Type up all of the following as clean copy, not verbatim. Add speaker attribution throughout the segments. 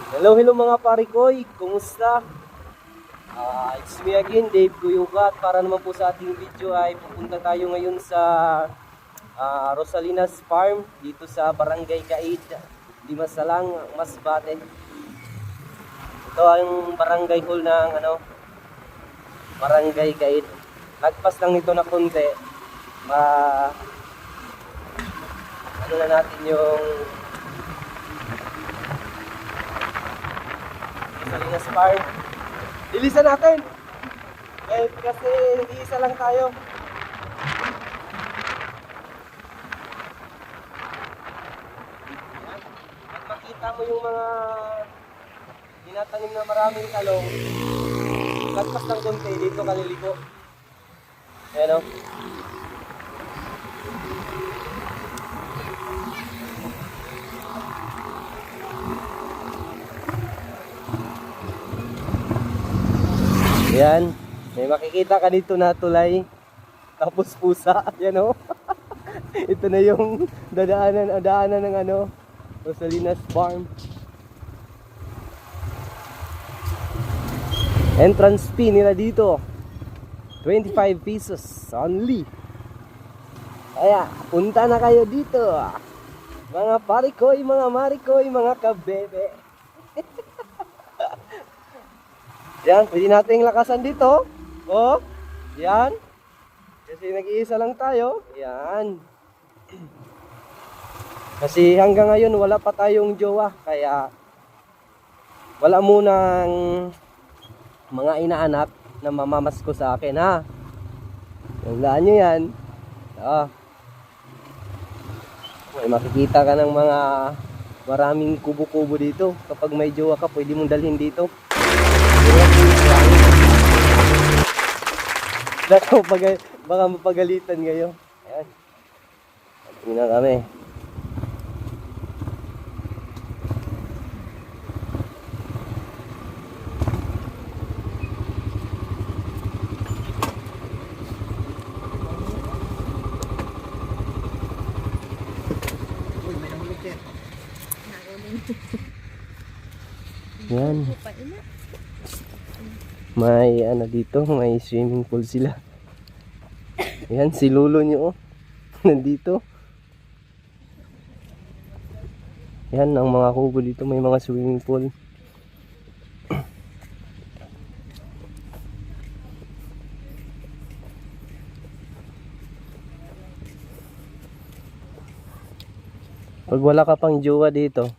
Speaker 1: Hello, hello mga parikoy, kumusta? It's me again, Dave Guyuka. At para naman po sa ating video ay pupunta tayo ngayon sa Rosalina's Farm dito sa Barangay Caid, Dimasalang, Masbate. Ito ang barangay hall ng Barangay Caid. Lagpas lang nito na konti. Na natin yung Rosalina's Farm. Bilisan natin! Kasi isa lang tayo. At makita mo yung mga tinatanim na maraming talong. Lagpas ng konti, dito kaliliko. Ayan o. Yan, may makikita ka dito na tulay, tapos pusa, yan o. Ito na yung daanan ng Rosalina's Farm. Entrance fee nila dito, 25 pesos only. Kaya, punta na kayo dito, mga parikoy, mga marikoy, mga kabebe. Yan, pwede nating lakasan dito. Oh, yan. Kasi nag-iisa lang tayo. Yan. Kasi hanggang ngayon wala pa tayong jowa. Kaya wala munang mga inaanak na mamamasko sa akin, ha. Tandaan nyo yan. May makikita ka ng mga maraming kubo-kubo dito. Kapag may jowa ka, pwede mong dalhin dito. Baka mapagalitan kayo. Ayan. Tingnan kami. Yan. May dito, may swimming pool sila. Yan, si lolo nyo nandito. Yan, ang mga kubo dito, may mga swimming pool. Pag wala ka pang jowa dito,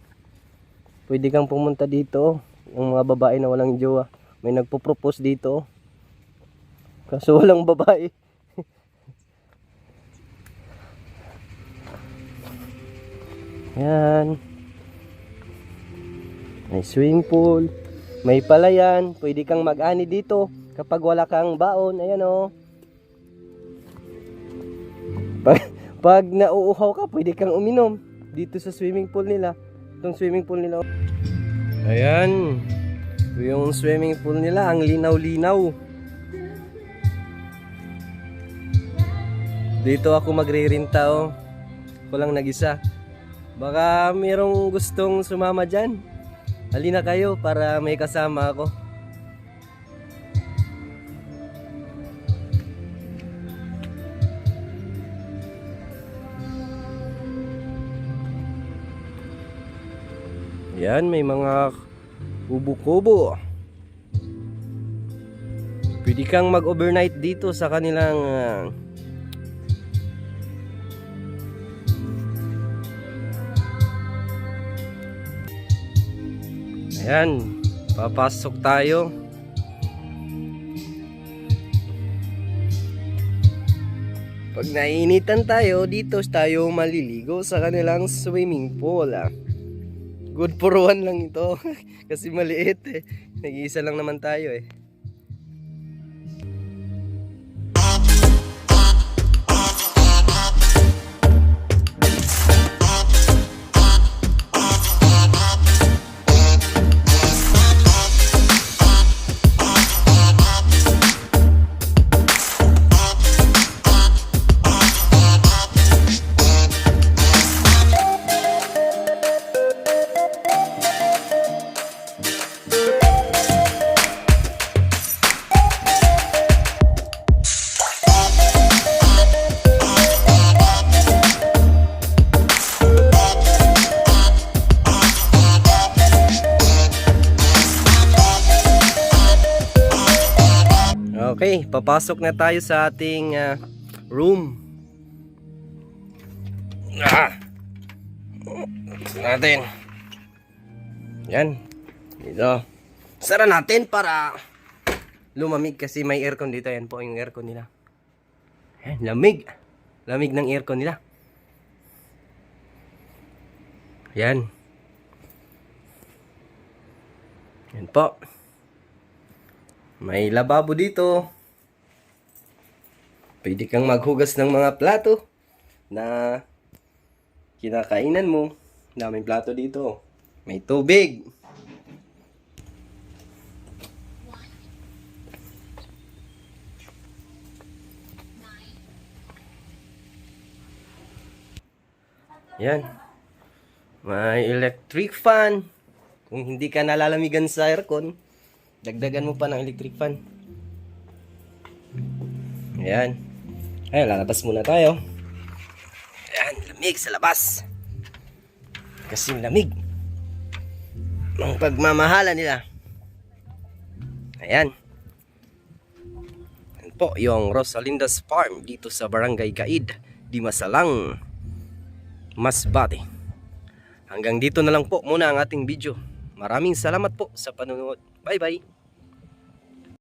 Speaker 1: pwede kang pumunta dito. Yung mga babae na walang jowa, may nagpo-propose dito. Kaso walang babae. Yan. May swimming pool, may palayan, pwede kang mag-ani dito kapag wala kang baon. Ayan o. Pag nauuhaw ka, pwede kang uminom dito sa swimming pool nila. Itong swimming pool nila. Ayan. Ito yung swimming pool nila, ang linaw-linaw. Dito ako magre-renta o. Ako lang nag-isa. Baka mayroong gustong sumama dyan. Halina kayo para may kasama ako. Yan, may mga kubo-kubo. Pwede kang mag-overnight dito sa kanilang ayan, papasok tayo. Pag nainitan tayo, dito tayo maliligo sa kanilang swimming pool. Good for one lang ito. Kasi maliit eh. Nag-iisa lang naman tayo eh. Okay, papasok na tayo sa ating room. Buksan natin. Yan. Dito. Sara natin para lumamig kasi may aircon dito. Yan po yung aircon nila. Yan, lamig. Lamig ng aircon nila. Yan. Yan po. May lababo dito. Pwede kang maghugas ng mga plato na kinakainan mo. Daming plato dito. May tubig. Yan. May electric fan. Kung hindi ka nalalamigan sa aircon, dagdagan mo pa ng electric fan. Ayan. Ayan, lalabas muna tayo. Ayan, lamig sa labas. Kasi lamig. Ang pagmamahala nila. Ayan. Ayan po, yung Rosalinda's Farm dito sa Barangay Gaid, Dimasalang, Masbate. Hanggang dito na lang po muna ang ating video. Maraming salamat po sa panonood. Bye bye.